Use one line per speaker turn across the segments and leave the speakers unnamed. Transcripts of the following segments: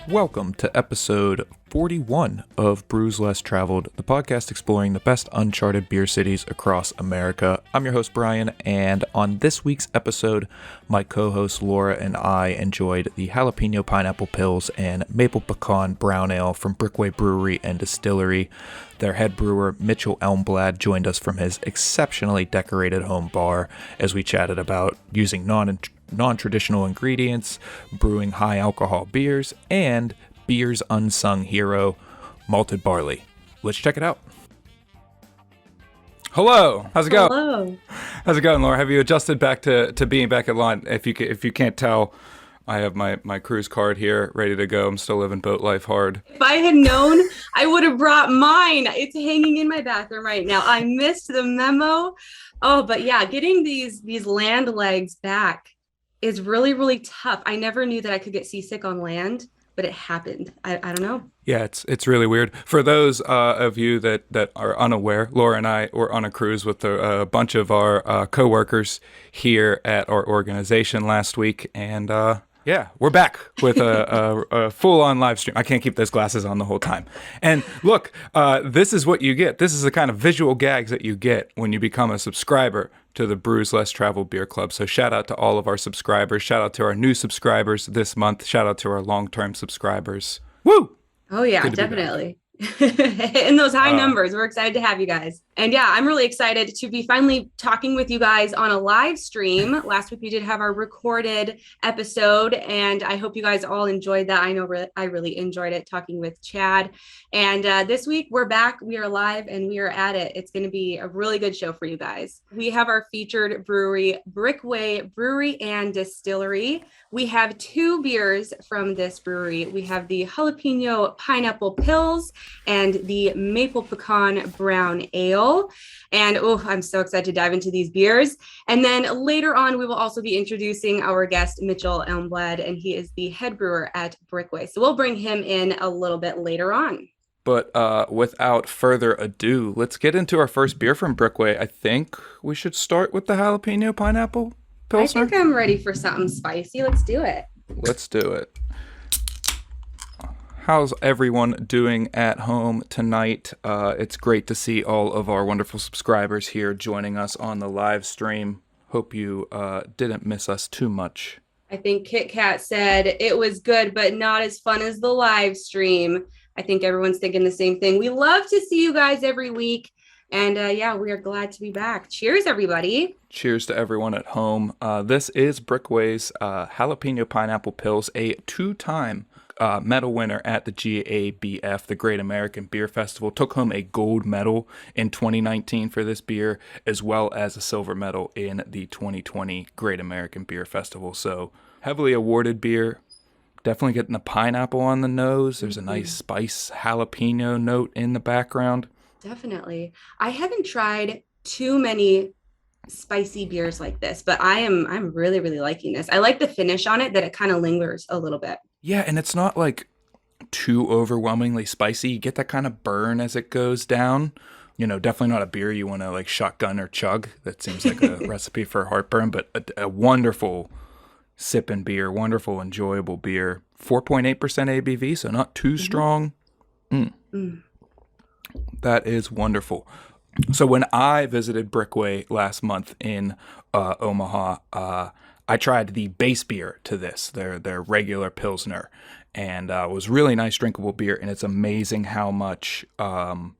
Welcome to episode 41 of Brews Less Traveled, the podcast exploring the best uncharted beer cities across America. I'm your host, Brian, and on this week's episode, my co-host Laura and I enjoyed the Jalapeno Pineapple Pils and Maple Pecan Brown Ale from Brickway Brewery and Distillery. Their head brewer, Mitchell Elmblad, joined us from his exceptionally decorated home bar as we chatted about using non-traditional ingredients, brewing high-alcohol beers, and beer's unsung hero, malted barley. Let's check it out. Hello, how's it going?
Hello.
How's it going, Laura? Have you adjusted back to being back at line? If you can't tell, I have my cruise card here, ready to go. I'm still living boat life hard.
If I had known, I would have brought mine. It's hanging in my bathroom right now. I missed the memo. Oh, but yeah, getting these land legs back is really, really tough. I never knew that I could get seasick on land, but it happened. I don't know.
Yeah, it's really weird. For those of you that are unaware, Laura and I were on a cruise with a bunch of our coworkers here at our organization last week, and yeah, we're back with a full-on live stream. I can't keep those glasses on the whole time. And look, this is what you get. This is the kind of visual gags that you get when you become a subscriber to the Brews Less Traveled Beer Club. So shout out to all of our subscribers. Shout out to our new subscribers this month. Shout out to our long-term subscribers. Woo!
Oh, yeah, definitely. In those high numbers. We're excited to have you guys. And yeah, I'm really excited to be finally talking with you guys on a live stream. Last week we did have our recorded episode, and I hope you guys all enjoyed that. I know I really enjoyed it talking with Chad. And this week we're back. We are live and we are at it. It's going to be a really good show for you guys. We have our featured brewery, Brickway Brewery and Distillery. We have two beers from this brewery. We have the Jalapeno Pineapple Pils and the Maple Pecan Brown Ale. And I'm so excited to dive into these beers. And then later on, we will also be introducing our guest, Mitchell Elmblad, and he is the head brewer at Brickway. So we'll bring him in a little bit later on.
But without further ado, let's get into our first beer from Brickway. I think we should start with the Jalapeno Pineapple Pilsner.
I think I'm ready for something spicy. Let's do it.
Let's do it. How's everyone doing at home tonight? It's great to see all of our wonderful subscribers here joining us on the live stream. Hope you didn't miss us too much.
I think Kit Kat said it was good, but not as fun as the live stream. I think everyone's thinking the same thing. We love to see you guys every week. And yeah, we are glad to be back. Cheers, everybody.
Cheers to everyone at home. This is Brickway's Jalapeno Pineapple Pils, a two-time medal winner at the GABF, the Great American Beer Festival. Took home a gold medal in 2019 for this beer, as well as a silver medal in the 2020 Great American Beer Festival. So heavily awarded beer. Definitely getting the pineapple on the nose. There's a nice spice jalapeno note in the background.
Definitely. I haven't tried too many spicy beers like this, but I'm really, really liking this. I like the finish on it, that it kind of lingers a little bit.
Yeah, and it's not like too overwhelmingly spicy. You get that kind of burn as it goes down. You know, definitely not a beer you want to like shotgun or chug. That seems like a recipe for heartburn, but a wonderful sipping beer, wonderful, enjoyable beer. 4.8% ABV, so not too strong. That is wonderful. So when I visited Brickway last month in Omaha, I tried the base beer to this, their regular Pilsner, and it was really nice drinkable beer. And it's amazing how much of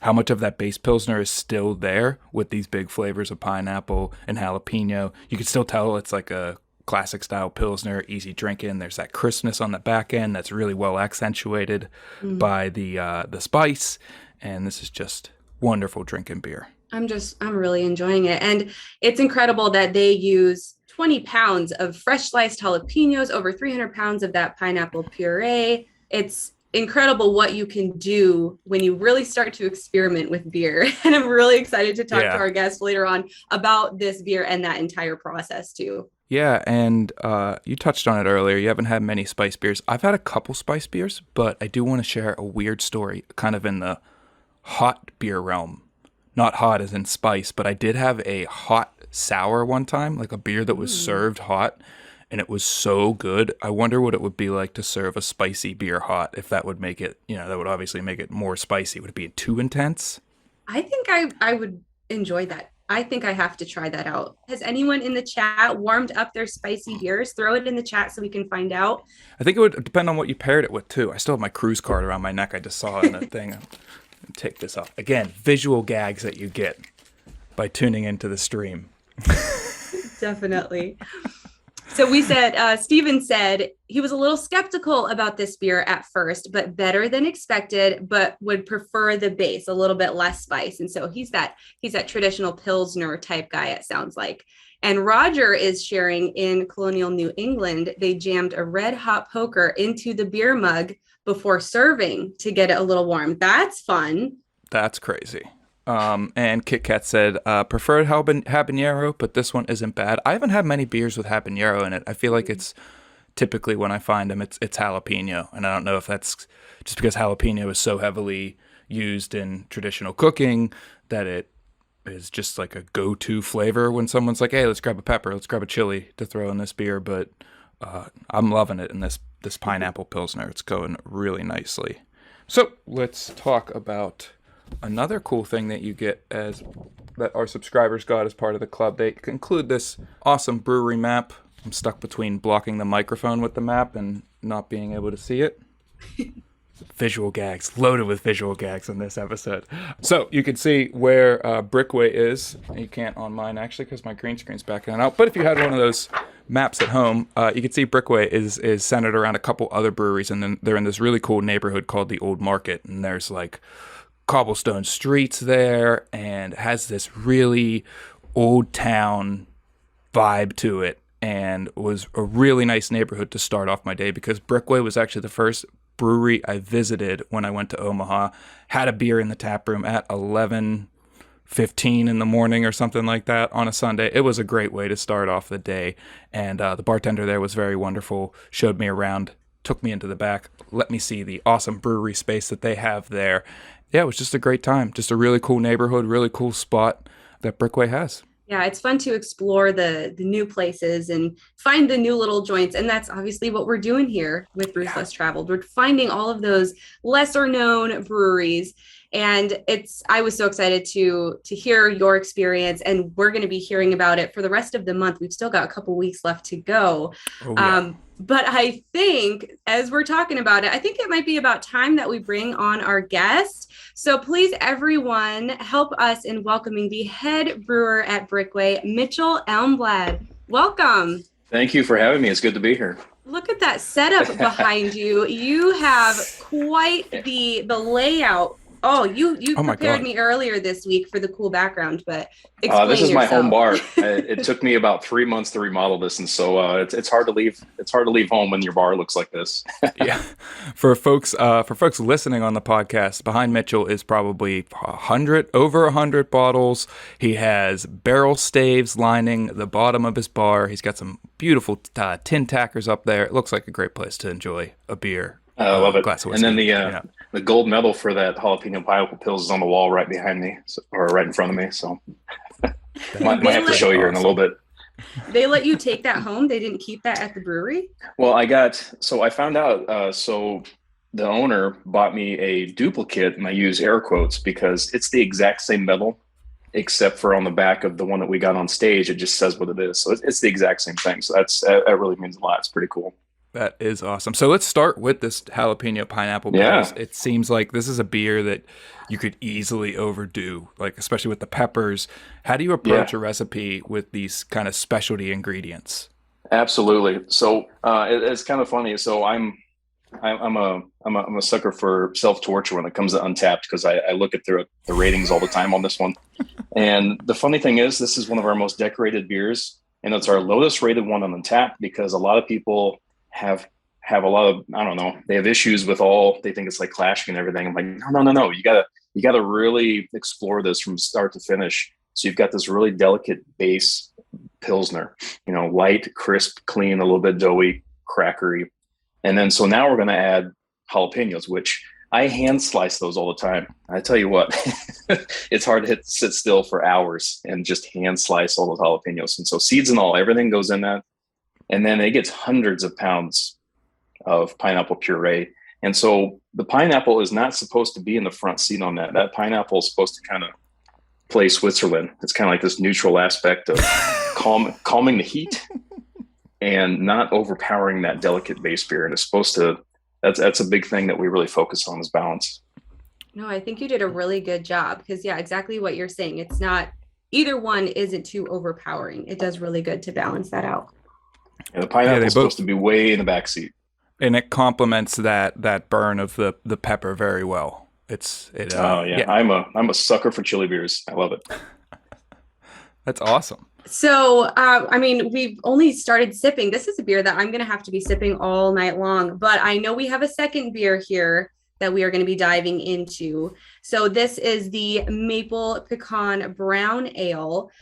that base Pilsner is still there with these big flavors of pineapple and jalapeno. You can still tell it's like a classic style Pilsner, easy drinking. There's that crispness on the back end that's really well accentuated by the spice. And this is just wonderful drinking beer.
I'm really enjoying it. And it's incredible that they use 20 pounds of fresh sliced jalapenos, over 300 pounds of that pineapple puree. It's incredible what you can do when you really start to experiment with beer. And I'm really excited to talk to our guest later on about this beer and that entire process too.
Yeah, and you touched on it earlier. You haven't had many spice beers. I've had a couple spice beers, but I do want to share a weird story kind of in the hot beer realm. Not hot as in spice, but I did have a hot sour one time, like a beer that was served hot. and it was so good. I wonder what it would be like to serve a spicy beer hot, if that would make it, that would obviously make it more spicy. Would it be too intense?
I think I would enjoy that. I think I have to try that out. Has anyone in the chat warmed up their spicy beers? Throw it in the chat so we can find out.
I think it would depend on what you paired it with, too. I still have my cruise card around my neck. I just saw it in the thing. Take this off. Again, visual gags that you get by tuning into the stream.
Definitely. So we said, Steven said he was a little skeptical about this beer at first, but better than expected, but would prefer the base, a little bit less spice. And so he's that traditional Pilsner type guy, it sounds like. And Roger is sharing in colonial New England, they jammed a red hot poker into the beer mug before serving to get it a little warm. That's fun.
That's crazy. And Kit Kat said, preferred habanero, but this one isn't bad. I haven't had many beers with habanero in it. I feel like it's typically when I find them, it's jalapeno. And I don't know if that's just because jalapeno is so heavily used in traditional cooking that it is just like a go-to flavor when someone's like, hey, let's grab a pepper, let's grab a chili to throw in this beer. But I'm loving it in this pineapple Pilsner. It's going really nicely. So let's talk about another cool thing that you get that our subscribers got as part of the club. They include this awesome brewery map. I'm stuck between blocking the microphone with the map and not being able to see it. Visual gags, loaded with visual gags in this episode. So you can see where Brickway is. You can't on mine actually because my green screen's backing out. But if you had one of those maps at home, you can see Brickway is centered around a couple other breweries, and then they're in this really cool neighborhood called the Old Market, and there's like cobblestone streets there, and has this really old town vibe to it, and was a really nice neighborhood to start off my day because Brickway was actually the first brewery I visited when I went to Omaha. Had a beer in the tap room at 11:15 in the morning or something like that on a Sunday. It was a great way to start off the day, and the bartender there was very wonderful, showed me around, took me into the back, let me see the awesome brewery space that they have there. Yeah, it was just a great time. Just a really cool neighborhood, really cool spot that Brickway has.
Yeah, it's fun to explore the new places and find the new little joints. And that's obviously what we're doing here with Brews Less Traveled. We're finding all of those lesser known breweries. And I was so excited to hear your experience, and we're going to be hearing about it for the rest of the month. We've still got a couple weeks left to go. Oh, yeah. But I think as we're talking about it, I think it might be about time that we bring on our guest. So please, everyone, help us in welcoming the head brewer at Brickway, Mitchell Elmblad. Welcome.
Thank you for having me. It's good to be here.
Look at that setup behind you. You have quite the layout. Oh, you prepared me earlier this week for the cool background, but explain
this is
yourself.
My home bar. It took me about 3 months to remodel this, and so it's hard to leave. It's hard to leave home when your bar looks like this.
Yeah, for folks listening on the podcast, behind Mitchell is probably over 100 bottles. He has barrel staves lining the bottom of his bar. He's got some beautiful tin tackers up there. It looks like a great place to enjoy a beer.
I love it. And then the gold medal for that Jalapeno Pineapple Pils is on the wall right behind me, or right in front of me. So might have to show you here in a little bit.
They let you take that home? They didn't keep that at the brewery?
Well, I found out, so the owner bought me a duplicate, and I use air quotes because it's the exact same medal, except for on the back of the one that we got on stage, it just says what it is. So it's the exact same thing. So that really means a lot. It's pretty cool.
That is awesome. So let's start with this Jalapeno Pineapple. Yeah. It seems like this is a beer that you could easily overdo, like especially with the peppers. How do you approach a recipe with these kind of specialty ingredients?
Absolutely. So it's kind of funny. So I'm a sucker for self-torture when it comes to Untapped, because I look at the ratings all the time on this one. And the funny thing is, this is one of our most decorated beers, and it's our lowest rated one on Untapped because a lot of people have a lot of, I don't know, they have issues with they think it's like clashing and everything. I'm like, no. You gotta really explore this from start to finish. So you've got this really delicate base Pilsner, light, crisp, clean, a little bit doughy, crackery. And then, so now we're going to add jalapenos, which I hand slice those all the time. I tell you what, it's hard to sit still for hours and just hand slice all those jalapenos. And so seeds and all, everything goes in that. and then it gets hundreds of pounds of pineapple puree. And so the pineapple is not supposed to be in the front seat on that. That pineapple is supposed to kind of play Switzerland. It's kind of like this neutral aspect of calming the heat and not overpowering that delicate base beer. And it's supposed to, that's a big thing that we really focus on, is balance.
No, I think you did a really good job, because yeah, exactly what you're saying. It's not, either one isn't too overpowering. It does really good to balance that out.
And the pineapple is supposed to be way in the back seat.
And it complements that burn of the pepper very well. Yeah.
I'm a sucker for chili beers. I love it.
That's awesome.
So, we've only started sipping. This is a beer that I'm going to have to be sipping all night long, but I know we have a second beer here that we are going to be diving into. So this is the Maple Pecan Brown Ale.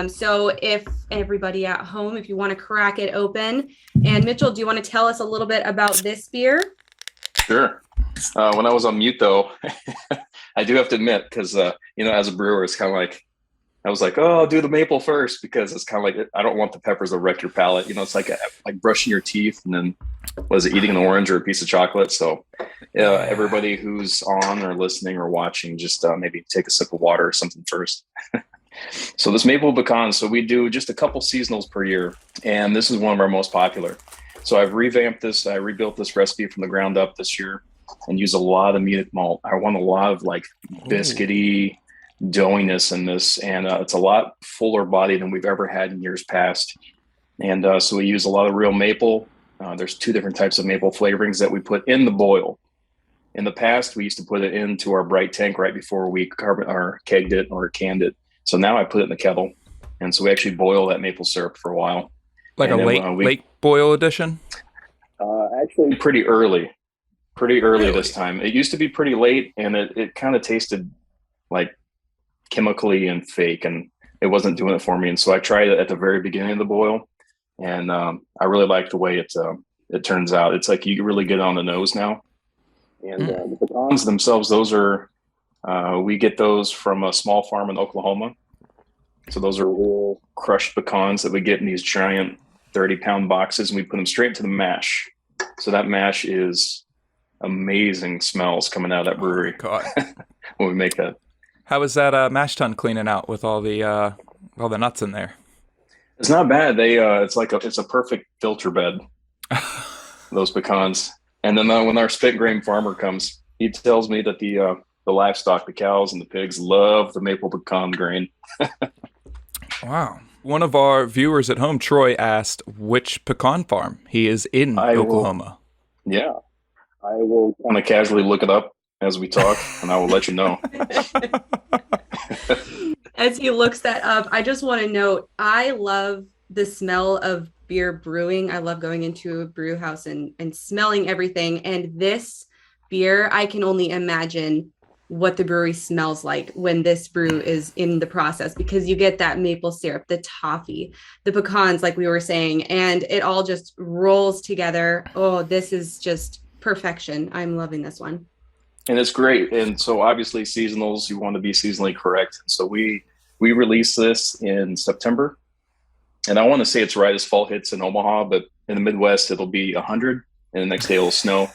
So if everybody at home, if you want to crack it open, and Mitchell, do you want to tell us a little bit about this beer?
Sure. When I was on mute though, I do have to admit, because, as a brewer, it's kind of like, I was like, oh, I'll do the maple first, because it's kind of like, I don't want the peppers to wreck your palate. It's like brushing your teeth and then eating an orange or a piece of chocolate. So everybody who's on or listening or watching, just maybe take a sip of water or something first. So this maple pecan, so we do just a couple seasonals per year, and this is one of our most popular. So I've revamped this. I rebuilt this recipe from the ground up this year and use a lot of Munich malt. I want a lot of like biscuity doughiness in this, and it's a lot fuller body than we've ever had in years past. And so we use a lot of real maple. There's 2 different types of maple flavorings that we put in the boil. In the past, we used to put it into our bright tank right before we kegged it or canned it. So now I put it in the kettle, and so we actually boil that maple syrup for a while.
Like and late boil edition?
Actually, pretty early
Really?
This time. It used to be pretty late, and it kind of tasted like chemically and fake, and it wasn't doing it for me. And so I tried it at the very beginning of the boil, and I really like the way it turns out. It's like you really get on the nose now. And the pecans themselves, those are we get those from a small farm in Oklahoma. So those are real crushed pecans that we get in these giant 30-pound boxes, and we put them straight into the mash. So that mash is amazing smells coming out of that brewery when we make that.
How is that mash tun cleaning out with all the nuts in there?
It's not bad. It's a perfect filter bed. Those pecans. And then when our spit grain farmer comes, he tells me that the livestock, the cows and the pigs, love the maple pecan grain.
Wow. One of our viewers at home, Troy, asked which pecan farm he is in Oklahoma.
I will kind of casually look it up as we talk, and I will let you know.
As he looks that up, I just want to note, I love the smell of beer brewing. I love going into a brew house and smelling everything. And this beer, I can only imagine what the brewery smells like when this brew is in the process, because you get that maple syrup, the toffee, the pecans, like we were saying, and it all just rolls together. Oh, this is just perfection. I'm loving this one.
And it's great. And so obviously seasonals, you want to be seasonally correct. So we release this in September. And I want to say it's right as fall hits in Omaha, but in the Midwest, it'll be 100 and the next day it'll snow.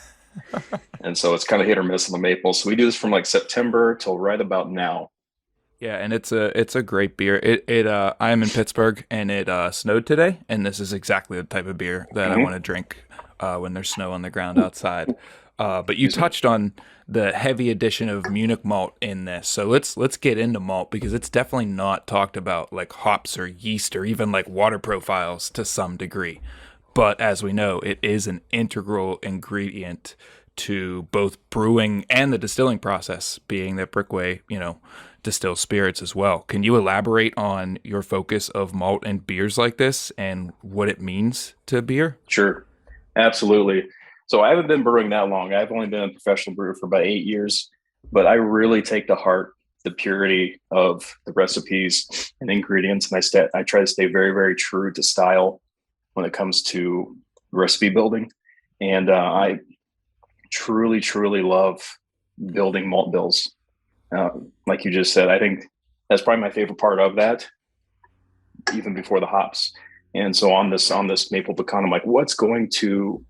And so it's kind of hit or miss on the maple. So we do this from like September till right about now.
Yeah, and it's a great beer. I am in Pittsburgh, and it snowed today, and this is exactly the type of beer that I want to drink when there's snow on the ground outside. But you touched on the heavy addition of Munich malt in this. So let's get into malt, because it's definitely not talked about like hops or yeast or even like water profiles to some degree. But as we know, it is an integral ingredient to both brewing and the distilling process, being that Brickway, distills spirits as well. Can you elaborate on your focus of malt and beers like this and what it means to beer?
Sure. Absolutely. So I haven't been brewing that long. I've only been a professional brewer for about 8 years, but I really take to heart the purity of the recipes and ingredients. And I try to stay very, very true to style when it comes to recipe building. And I truly, truly love building malt bills. Like you just said, I think that's probably my favorite part of that, even before the hops. And so on this maple pecan, I'm like, what's going to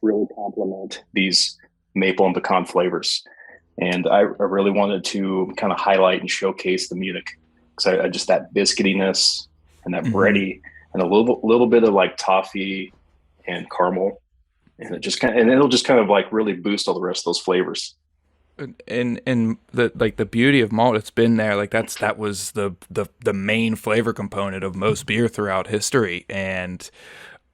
really complement these maple and pecan flavors? And I really wanted to kind of highlight and showcase the Munich, because I just, that biscuitiness and that bready and a little bit of like toffee and caramel, and it'll just kind of like really boost all the rest of those flavors.
And the beauty of malt, it's been there. Like that was the main flavor component of most beer throughout history, and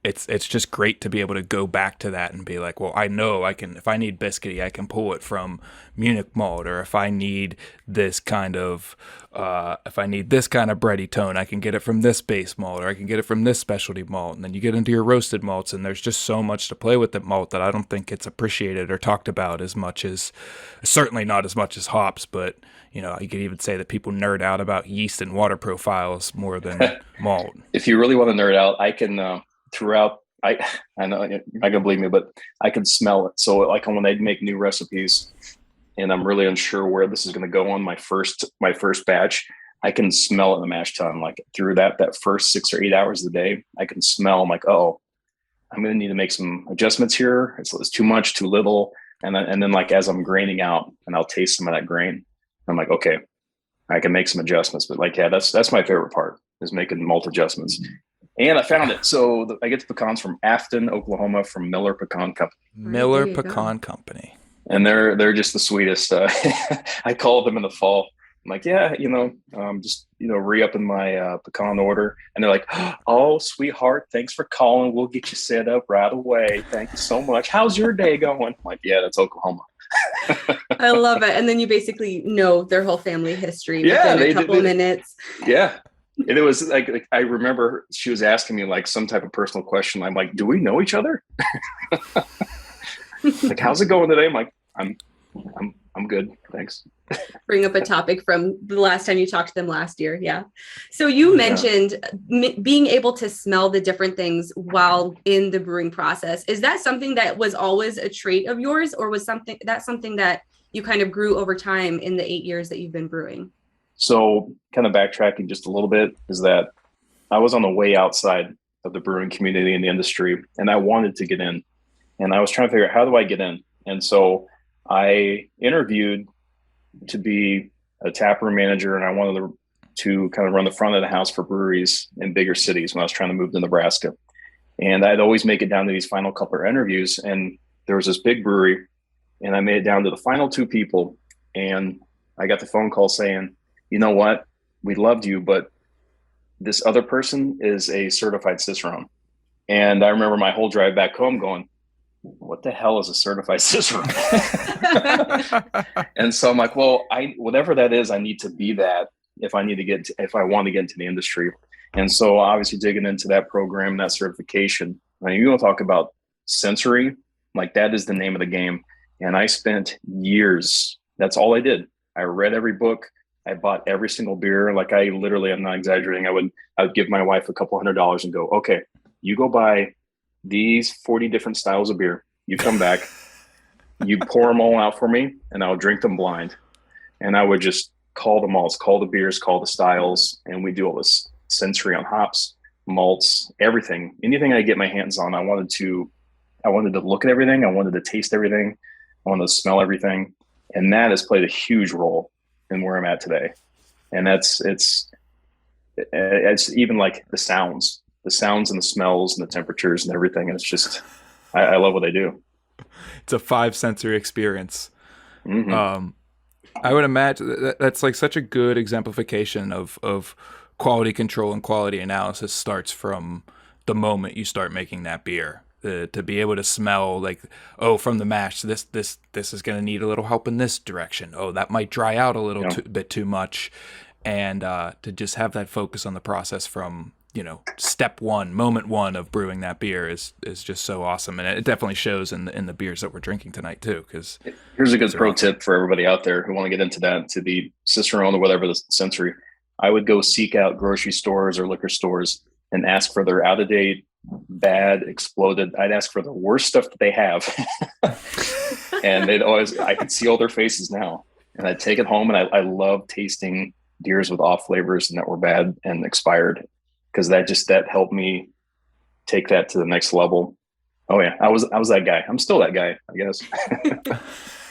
it's just great to be able to go back to that and be like, well, I know I can, if I need biscuity, I can pull it from Munich malt, or if I need this kind of bready tone, I can get it from this base malt, or I can get it from this specialty malt. And then you get into your roasted malts, and there's just so much to play with the malt that I don't think it's appreciated or talked about as much as, certainly not as much as hops, but you could even say that people nerd out about yeast and water profiles more than malt.
If you really want to nerd out, I can, throughout, I know you're not gonna believe me, but I can smell it. So like when they make new recipes and I'm really unsure where this is going to go on my first batch, I can smell it in the mash tun. Like through that first 6 or 8 hours of the day, I can smell. I'm like, oh, I'm going to need to make some adjustments here. It's too much, too little. And then like, as I'm graining out, and I'll taste some of that grain, I'm like, okay, I can make some adjustments. But like, yeah, that's my favorite part, is making malt adjustments. And I found it. So I get the pecans from Afton, Oklahoma, from Miller Pecan Company.
Miller Pecan Company.
And they're just the sweetest. I called them in the fall. I'm like, yeah, just, re-upping my pecan order. And they're like, oh, sweetheart, thanks for calling. We'll get you set up right away. Thank you so much. How's your day going? I'm like, yeah, that's Oklahoma.
I love it. And then you basically know their whole family history within a couple minutes.
Yeah. And it was like, I remember she was asking me like some type of personal question. I'm like, do we know each other? Like, how's it going today? I'm like, I'm good. Thanks.
Bring up a topic from the last time you talked to them last year. Yeah. So you mentioned being able to smell the different things while in the brewing process. Is that something that was always a trait of yours, or was something that you kind of grew over time in the 8 years that you've been brewing?
So kind of backtracking just a little bit, is that I was on the way outside of the brewing community and the industry, and I wanted to get in, and I was trying to figure out, how do I get in? And so I interviewed to be a taproom manager, and I wanted to kind of run the front of the house for breweries in bigger cities when I was trying to move to Nebraska. And I'd always make it down to these final couple of interviews, and there was this big brewery, and I made it down to the final 2 people, and I got the phone call saying, you know what, we loved you, but this other person is a certified Cicerone. And I remember my whole drive back home going, what the hell is a certified Cicerone? And so I'm like, well, whatever that is, I need to be that if I want to get into the industry. And so obviously digging into that program, that certification, you want to talk about sensory, like that is the name of the game. And I spent years, that's all I did. I read every book. I bought every single beer. Like I literally, I'm not exaggerating. I would give my wife a couple $100 and go, okay, you go buy these 40 different styles of beer. You come back, you pour them all out for me, and I'll drink them blind. And I would just call the malts, call the beers, call the styles. And we do all this sensory on hops, malts, everything, anything I get my hands on. I wanted to look at everything. I wanted to taste everything. I wanted to smell everything. And that has played a huge role in where I'm at today. And it's even like the sounds and the smells and the temperatures and everything. And it's just, I love what I do.
It's a 5 sensory experience.
Mm-hmm.
I would imagine that's like such a good exemplification of quality control and quality analysis starts from the moment you start making that beer. To be able to smell like, oh, from the mash, this is going to need a little help in this direction. Oh, that might dry out a little bit too much. And to just have that focus on the process from, step one, moment one of brewing that beer is just so awesome. And it definitely shows in the beers that we're drinking tonight too. Because
here's a good pro tip for everybody out there who want to get into that, to the Cicerone or whatever the sensory. I would go seek out grocery stores or liquor stores and ask for their out of date, bad, exploded. I'd ask for the worst stuff that they have. And I could see all their faces now. And I'd take it home, and I love tasting beers with off flavors and that were bad and expired. because that helped me take that to the next level. Oh yeah, I was that guy. I'm still that guy, I guess.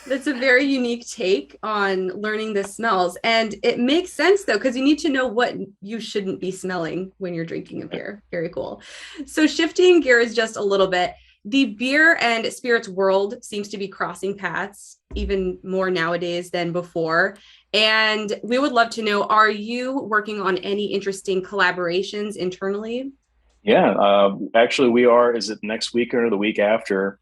That's a very unique take on learning the smells. And it makes sense though, because you need to know what you shouldn't be smelling when you're drinking a beer. Very cool. So shifting gears just a little bit, the beer and spirits world seems to be crossing paths even more nowadays than before. And we would love to know, are you working on any interesting collaborations internally?
Yeah, actually we are. Is it next week or the week after?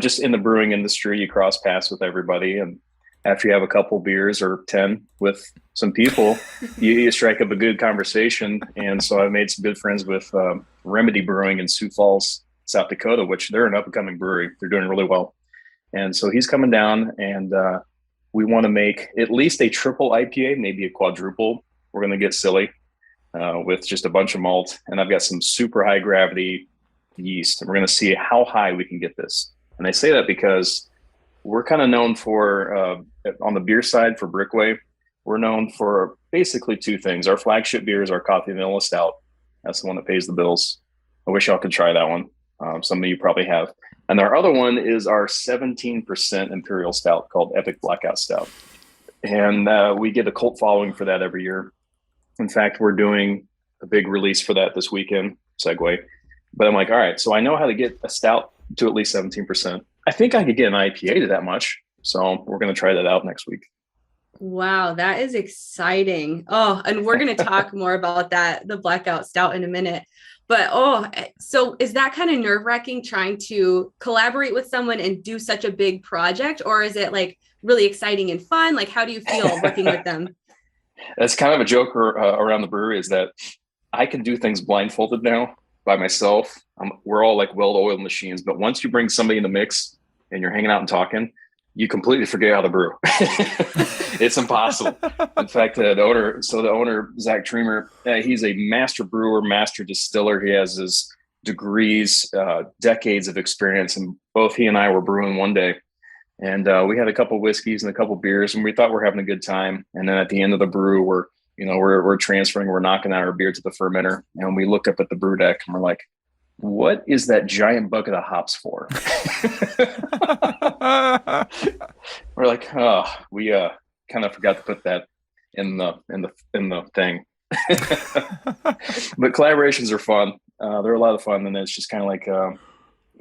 Just in the brewing industry, you cross paths with everybody. And after you have a couple beers or 10 with some people, you strike up a good conversation. And so I made some good friends with Remedy Brewing in Sioux Falls, South Dakota, which they're an up and coming brewery. They're doing really well. And so he's coming down, and we want to make at least a triple IPA, maybe a quadruple. We're going to get silly with just a bunch of malt. And I've got some super high gravity yeast, and we're going to see how high we can get this. And I say that because we're kind of known for on the beer side for Brickway, we're known for basically two things. Our flagship beer is our coffee vanilla stout. That's the one that pays the bills. I wish y'all could try that one. Some of you probably have. And our other one is our 17% imperial stout called Epic Blackout Stout. And we get a cult following for that every year. In fact, we're doing a big release for that this weekend. Segue. But I'm like, all right, so I know how to get a stout to at least 17%. I think I could get an IPA to that much. So we're going to try that out next week.
Wow, that is exciting. Oh, and we're going to talk more about that, the Blackout Stout, in a minute. But so is that kind of nerve-wracking trying to collaborate with someone and do such a big project? Or is it like really exciting and fun? Like, how do you feel working with them?
That's kind of a joke around the brewery, is that I can do things blindfolded now by myself. We're all like well-oiled machines, but once you bring somebody in the mix and you're hanging out and talking, you completely forget how to brew. It's impossible. In fact, the owner, Zach Treamer, he's a master brewer, master distiller. He has his degrees, decades of experience, and both he and I were brewing one day. And we had a couple whiskeys and a couple beers, and we thought we're having a good time. And then at the end of the brew, we're transferring, we're knocking out our beer to the fermenter, and we look up at the brew deck and we're like, what is that giant bucket of hops for? We're like, oh, we kind of forgot to put that in the thing. But collaborations are fun. They're a lot of fun, and it's just kind of like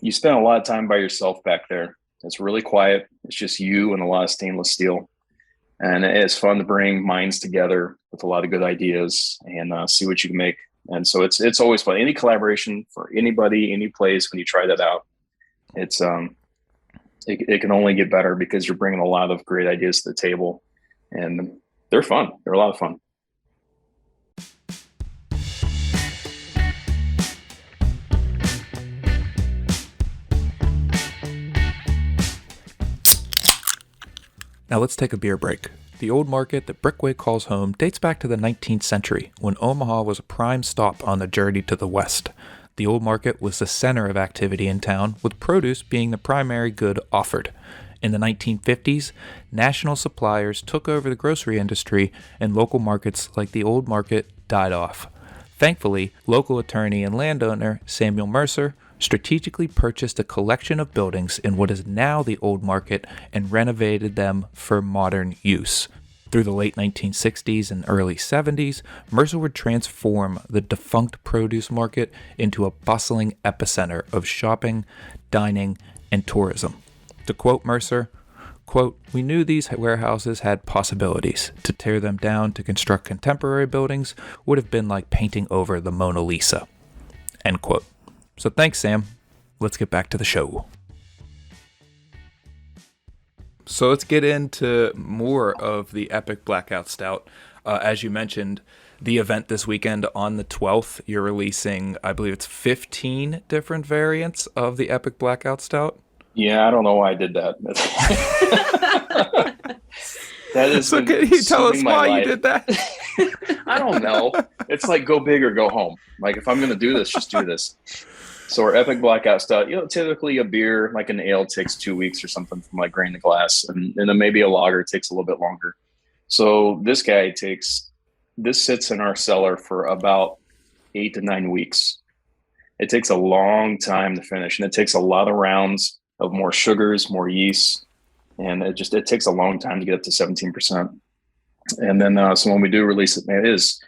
you spend a lot of time by yourself back there. It's really quiet. It's just you and a lot of stainless steel. And it's fun to bring minds together with a lot of good ideas and see what you can make. And so it's always fun. Any collaboration for anybody, any place, when you try that out, it's it can only get better because you're bringing a lot of great ideas to the table, and they're fun. They're a lot of fun.
Now let's take a beer break. The old market that Brickway calls home dates back to the 19th century, when Omaha was a prime stop on the journey to the west. The old market was the center of activity in town, with produce being the primary good offered. In the 1950s, national suppliers took over the grocery industry, and local markets like the old market died off. Thankfully, local attorney and landowner Samuel Mercer strategically purchased a collection of buildings in what is now the old market and renovated them for modern use. Through the late 1960s and early 70s, Mercer would transform the defunct produce market into a bustling epicenter of shopping, dining, and tourism. To quote Mercer, quote, "We knew these warehouses had possibilities. To tear them down to construct contemporary buildings would have been like painting over the Mona Lisa." End quote. So thanks, Sam. Let's get back to the show. So let's get into more of the Epic Blackout Stout. As you mentioned, the event this weekend on the 12th, you're releasing, I believe it's 15 different variants of the Epic Blackout Stout.
Yeah, I don't know why I did that. That is.
So can you tell us why you did that?
I don't know. It's like go big or go home. Like if I'm going to do this, just do this. So our Epic Blackout Stout, typically a beer like an ale takes 2 weeks or something from like grain to glass, and then maybe a lager takes a little bit longer. So this sits in our cellar for about 8 to 9 weeks. It takes a long time to finish, and it takes a lot of rounds of more sugars, more yeast, and it takes a long time to get up to 17%. And then so when we do release it, man, it is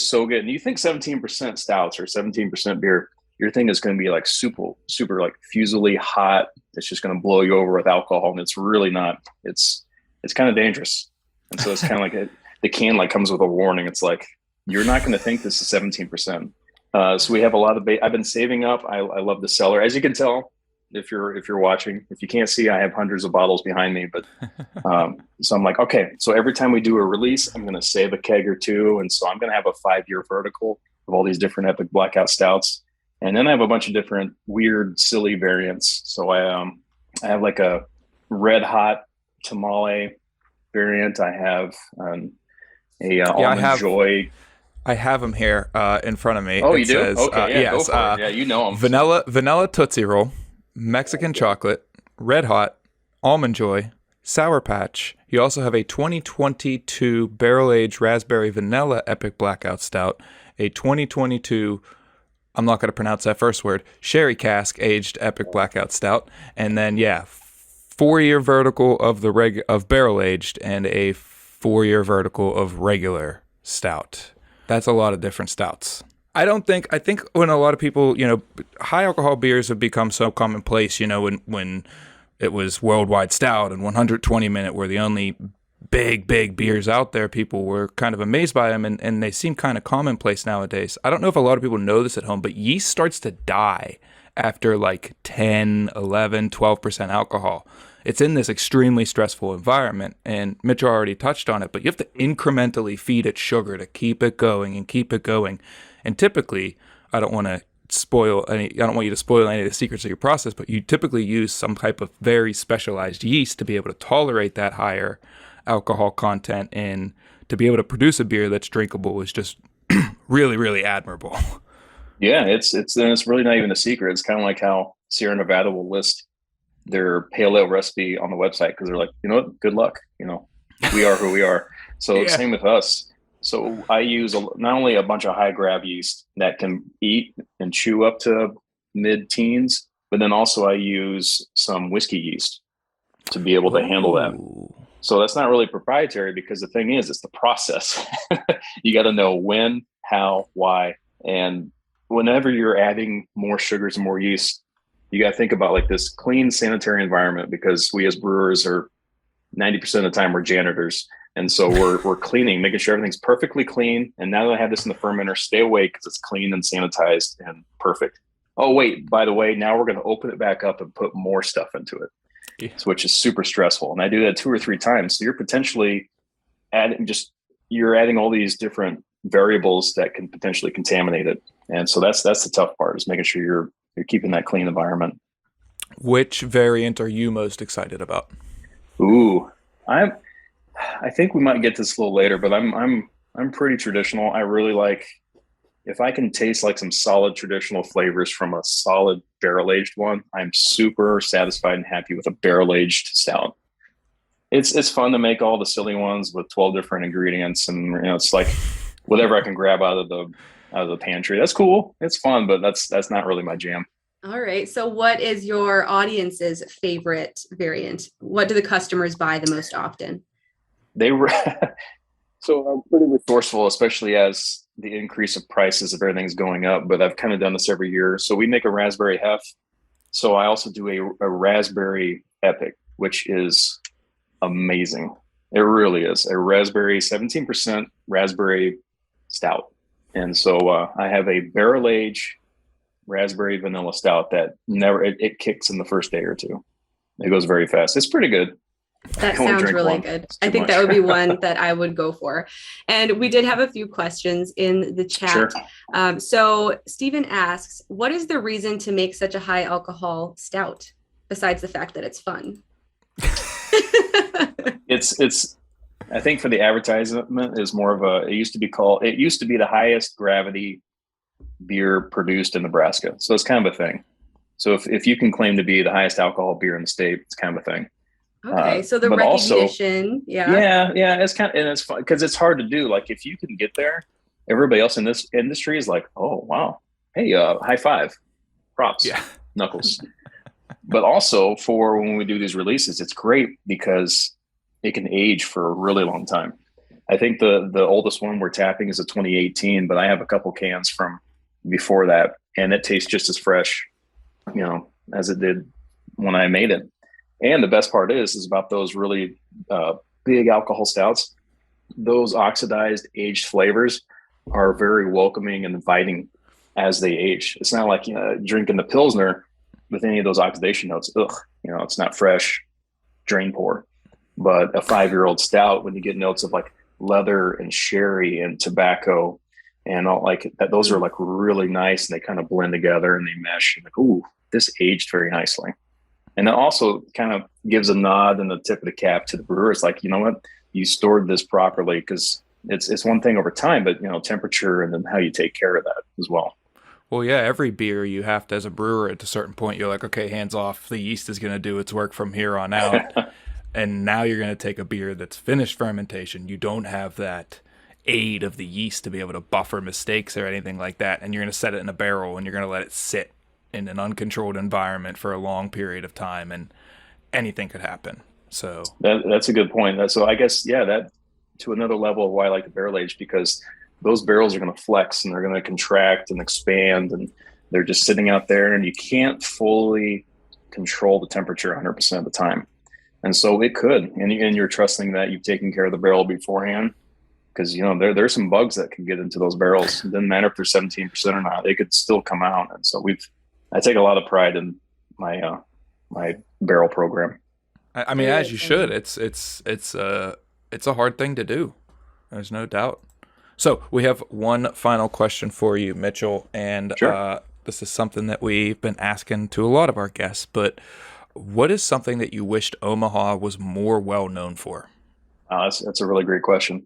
so good. And you think 17% stouts or 17% beer, your thing is going to be like super like fusily hot. It's just going to blow you over with alcohol, and it's really not. It's kind of dangerous. And so it's kind of like the can like comes with a warning. It's like, you're not going to think this is 17%. So we have a lot of I've been saving up. I love the cellar, as you can tell if you're watching. If you can't see, I have hundreds of bottles behind me. But so I'm like, okay. So every time we do a release, I'm going to save a keg or two, and so I'm going to have a 5-year vertical of all these different epic blackout stouts. And then I have a bunch of different weird, silly variants. So I have like a red hot tamale variant. I have almond joy.
I have them here in front of me.
Oh, you do? Okay, yeah, yes, go for it. Yeah, you know them.
Vanilla Tootsie Roll, Mexican chocolate, red hot, almond joy, Sour Patch. You also have a 2022 barrel-aged raspberry vanilla epic blackout stout, a 2022, I'm not going to pronounce that first word, sherry cask aged epic blackout stout, and then 4-year vertical of barrel aged and a 4-year vertical of regular stout. That's a lot of different stouts. I think when a lot of people, high alcohol beers have become so commonplace, when it was Worldwide Stout and 120 Minute were the only big beers out there, people were kind of amazed by them, and they seem kind of commonplace nowadays. I don't know if a lot of people know this at home, but yeast starts to die after like 10, 11, 12% alcohol. It's in this extremely stressful environment, and Mitchell already touched on it, but you have to incrementally feed it sugar to keep it going. And typically, I don't want you to spoil any of the secrets of your process, but you typically use some type of very specialized yeast to be able to tolerate that higher alcohol content, and to be able to produce a beer that's drinkable is just really, really admirable.
Yeah, it's really not even a secret. It's kind of like how Sierra Nevada will list their pale ale recipe on the website, because they're like, good luck. We are who we are. So Same with us. So I use not only a bunch of high grab yeast that can eat and chew up to mid-teens, but then also I use some whiskey yeast to be able to handle that. So that's not really proprietary, because the thing is, it's the process. You got to know when, how, why. And whenever you're adding more sugars and more yeast, you got to think about like this clean, sanitary environment, because we as brewers are 90% of the time we're janitors. And so we're cleaning, making sure everything's perfectly clean. And now that I have this in the fermenter, stay away, because it's clean and sanitized and perfect. Oh, wait, by the way, now we're going to open it back up and put more stuff into it, which is super stressful. And I do that 2 or 3 times. So you're potentially adding all these different variables that can potentially contaminate it. And so that's the tough part, is making sure you're keeping that clean environment.
Which variant are you most excited about?
Ooh, I think we might get this a little later, but I'm pretty traditional. I really like, if I can taste like some solid traditional flavors from a solid barrel-aged one, I'm super satisfied and happy with a barrel-aged stout. It's fun to make all the silly ones with 12 different ingredients, and it's like whatever I can grab out of the pantry. That's cool. It's fun, but that's not really my jam.
All right. So what is your audience's favorite variant? What do the customers buy the most often?
So I'm pretty resourceful, especially as the increase of prices of everything's going up, but I've kind of done this every year. So we make a raspberry hef. So I also do a raspberry epic, which is amazing. It really is a raspberry, 17% raspberry stout. And so I have a barrel aged raspberry vanilla stout that it kicks in the first day or two. It goes very fast. It's pretty good.
That sounds really good. I think that would be one that I would go for. And we did have a few questions in the chat. Sure. So Stephen asks, what is the reason to make such a high alcohol stout, besides the fact that it's fun?
It's I think for the advertisement is more of it used to be the highest gravity beer produced in Nebraska. So it's kind of a thing. So if you can claim to be the highest alcohol beer in the state, it's kind of a thing.
Okay, so the recognition,
yeah, it's kind of, and it's fun because it's hard to do. Like if you can get there, everybody else in this industry is like, oh, wow. Hey, high five, props,
Yeah.
knuckles. But also for when we do these releases, it's great because it can age for a really long time. I think the oldest one we're tapping is a 2018, but I have a couple cans from before that, and it tastes just as fresh, as it did when I made it. And the best part is about those really big alcohol stouts. Those oxidized aged flavors are very welcoming and inviting as they age. It's not like drinking the Pilsner with any of those oxidation notes. Ugh, it's not fresh, drain pour. But a 5-year-old stout, when you get notes of like leather and sherry and tobacco and all like that, those are like really nice, and they kind of blend together and they mesh. And like, ooh, this aged very nicely. And it also kind of gives a nod and the tip of the cap to the brewer. It's like, you know what, you stored this properly, because it's one thing over time, but temperature and then how you take care of that as well.
Well, yeah, every beer you have to, as a brewer, at a certain point, you're like, okay, hands off. The yeast is going to do its work from here on out. And now you're going to take a beer that's finished fermentation. You don't have that aid of the yeast to be able to buffer mistakes or anything like that. And you're going to set it in a barrel and you're going to let it sit in an uncontrolled environment for a long period of time, and anything could happen. So
that's a good point. So I guess, that to another level of why I like the barrel age, because those barrels are going to flex and they're going to contract and expand, and they're just sitting out there, and you can't fully control the temperature 100% of the time. And so it could, and you're trusting that you've taken care of the barrel beforehand, because there's some bugs that can get into those barrels. It doesn't matter if they're 17% or not; they could still come out. And so I take a lot of pride in my my barrel program.
I mean, as you should. It's a hard thing to do. There's no doubt. So we have one final question for you, Mitchell, and
sure.
This is something that we've been asking to a lot of our guests, but what is something that you wished Omaha was more well known for?
That's a really great question.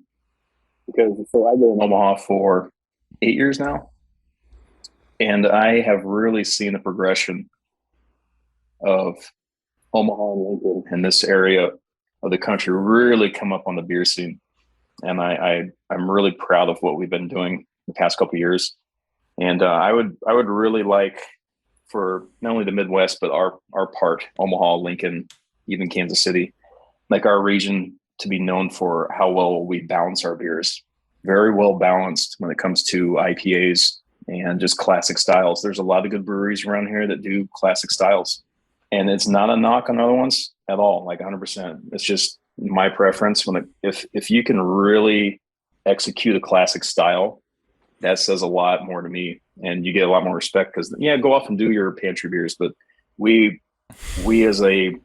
Because I've been in Omaha for 8 years now, and I have really seen the progression of Omaha and Lincoln and this area of the country really come up on the beer scene. And I'm really proud of what we've been doing the past couple of years. And I would really like for not only the Midwest, but our part, Omaha, Lincoln, even Kansas City, like our region, to be known for how well we balance our beers. Very well balanced when it comes to IPAs and just classic styles. There's a lot of good breweries around here that do classic styles. And it's not a knock on other ones at all, like 100%. It's just my preference. If you can really execute a classic style, that says a lot more to me, and you get a lot more respect, because go off and do your pantry beers, but we as a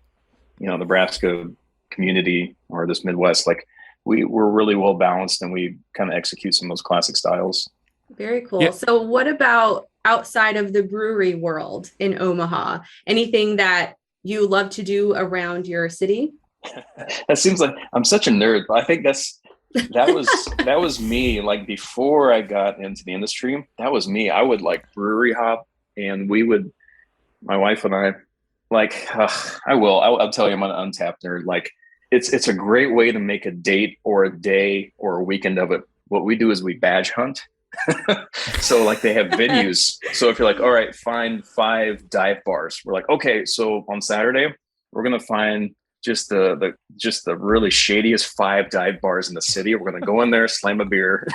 Nebraska community or this Midwest, like we're really well balanced, and we kind of execute some of those classic styles.
Very cool.
Yeah.
So what about outside of the brewery world in Omaha? Anything that you love to do around your city?
That seems like I'm such a nerd, but I think that was me. Like before I got into the industry, that was me. I would like brewery hop, and my wife and I, like, I'll tell you, I'm an Untapped nerd. Like it's a great way to make a date or a day or a weekend of it. What we do is we badge hunt. So like they have venues. So if you're like, all right, find 5 dive bars. We're like, okay, so on Saturday, we're going to find just the really shadiest 5 dive bars in the city. We're going to go in there, slam a beer,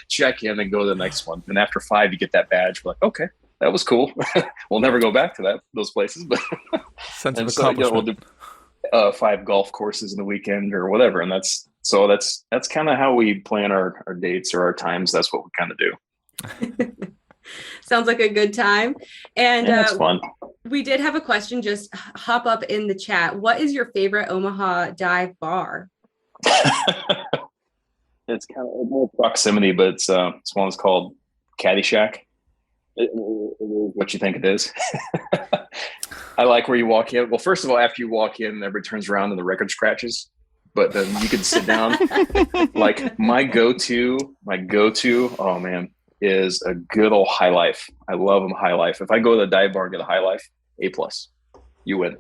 check in, and go to the next one. And after 5, you get that badge. We're like, okay, that was cool. We'll never go back to those places, but
sense of accomplishment.
We'll do 5 golf courses in the weekend or whatever. And that's kind of how we plan our dates or our times. That's what we kind of do.
Sounds like a good time. And
that's fun.
We did have a question just hop up in the chat. What is your favorite Omaha dive bar?
It's kind of more proximity, but it's one that's called Caddyshack. What you think it is? I like where you walk in. Well, first of all, after you walk in, everybody turns around and the record scratches. But then you can sit down. Like my go-to, oh man, is a good old High Life. I love them High Life. If I go to the dive bar and get a High Life, A+. You win.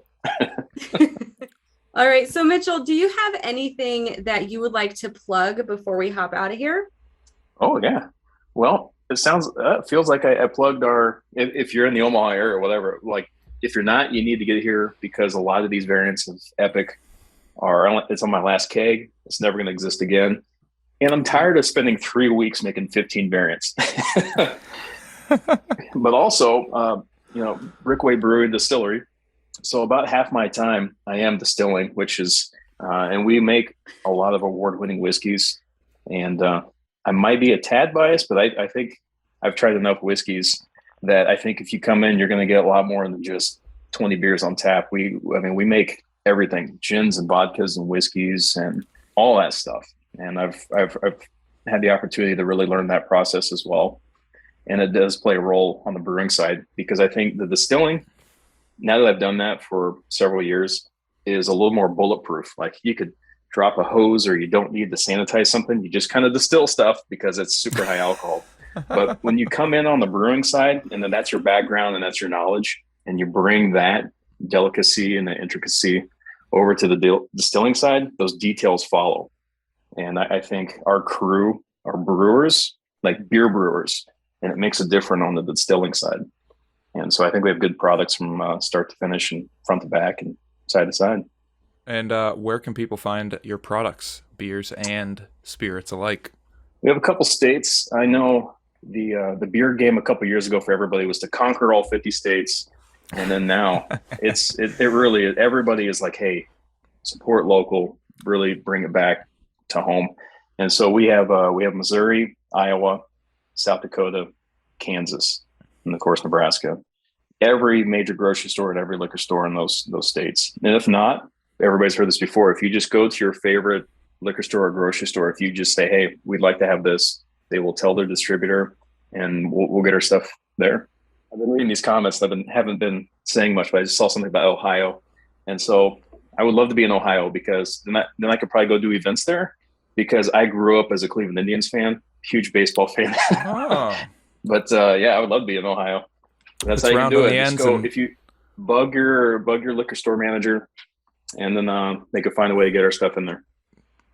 All right. So Mitchell, do you have anything that you would like to plug before we hop out of here?
Oh yeah. Well, feels like I plugged if you're in the Omaha area or whatever, like if you're not, you need to get here because a lot of these variants of Epic it's on my last keg. It's never going to exist again. And I'm tired of spending 3 weeks making 15 variants. But also, Brickway Brewery Distillery. So about half my time I am distilling, which is, and we make a lot of award-winning whiskeys. And I might be a tad biased, but I think I've tried enough whiskeys that I think if you come in, you're going to get a lot more than just 20 beers on tap. We make everything, gins and vodkas and whiskeys and all that stuff. And I've had the opportunity to really learn that process as well. And it does play a role on the brewing side because I think the distilling, now that I've done that for several years, is a little more bulletproof. Like you could drop a hose or you don't need to sanitize something. You just kind of distill stuff because it's super high alcohol. But when you come in on the brewing side and then that's your background and that's your knowledge and you bring that delicacy and the intricacy over to the distilling side, those details follow. And I think our crew are brewers, like beer brewers, and it makes it different on the distilling side. And so I think we have good products from start to finish and front to back and side to side.
And where can people find your products, beers and spirits alike?
We have a couple states. I know the beer game a couple years ago for everybody was to conquer all 50 states. And then now it really is. Everybody is like, hey, support local, really bring it back to home. And so we have Missouri, Iowa, South Dakota, Kansas, and of course Nebraska. Every major grocery store and every liquor store in those states. And if not, everybody's heard this before. If you just go to your favorite liquor store or grocery store, if you just say, hey, we'd like to have this, they will tell their distributor and we'll get our stuff there. I've been reading these comments that haven't been saying much, but I just saw something about Ohio. And so I would love to be in Ohio because then I could probably go do events there because I grew up as a Cleveland Indians fan, huge baseball fan.
Oh.
But I would love to be in Ohio. That's how you can do it. Just go, if you bug your liquor store manager, and then they could find a way to get our stuff in there.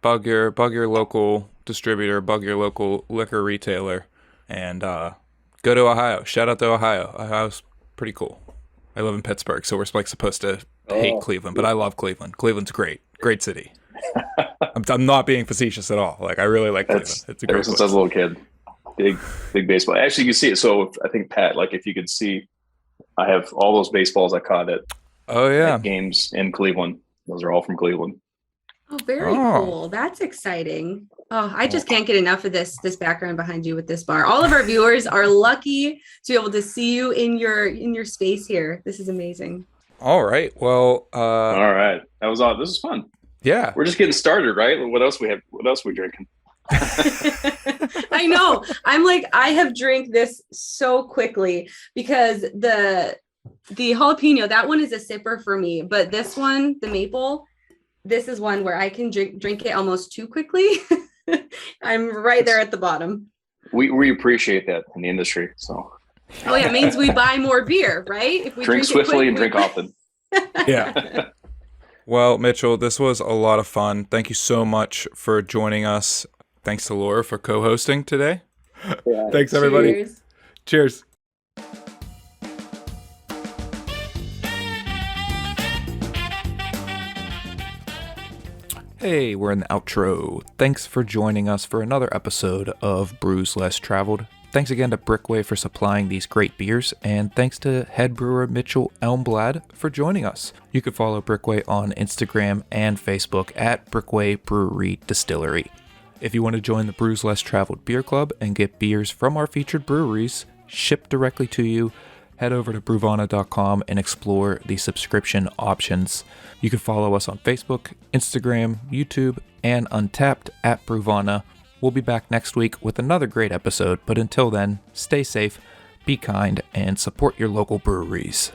Bug your local distributor, bug your local liquor retailer, and go to Ohio. Shout out to Ohio. Ohio's pretty cool. I live in Pittsburgh, so we're like supposed to hate Cleveland, but I love Cleveland. Cleveland's great city. I'm not being facetious at all. Like I really like Cleveland. It's a great
ever since I was a little kid. Big baseball. Actually, you can see it. So I think Pat, like if you could see, I have all those baseballs I caught at games in Cleveland. Those are all from Cleveland.
Oh, very cool. That's exciting. Oh, I just can't get enough of this background behind you with this bar. All of our viewers are lucky to be able to see you in your space here. This is amazing.
All right. Well,
all right. That was all. This is fun.
Yeah.
We're just getting started, right? What else we drinking?
I know. I'm like, I have drank this so quickly because the jalapeno, that one is a sipper for me, but this one, the maple, this is one where I can drink it almost too quickly. I'm right there at the bottom.
We appreciate that in the industry. So
oh yeah, it means we buy more beer, right? If we
drink swiftly and drink often.
Yeah. Well, Mitchell, this was a lot of fun. Thank you so much for joining us. Thanks to Laura for co-hosting today.
Yeah.
Thanks, everybody. Cheers. Hey, we're in the outro. Thanks for joining us for another episode of Brews Less Traveled. Thanks again to Brickway for supplying these great beers, and thanks to head brewer Mitchell Elmblad for joining us. You can follow Brickway on Instagram and Facebook at Brickway Brewery Distillery. If you want to join the Brews Less Traveled Beer Club and get beers from our featured breweries shipped directly to you, head over to brewvana.com and explore the subscription options. You can follow us on Facebook, Instagram, YouTube, and Untapped at Brewvana. We'll be back next week with another great episode, but until then, stay safe, be kind, and support your local breweries.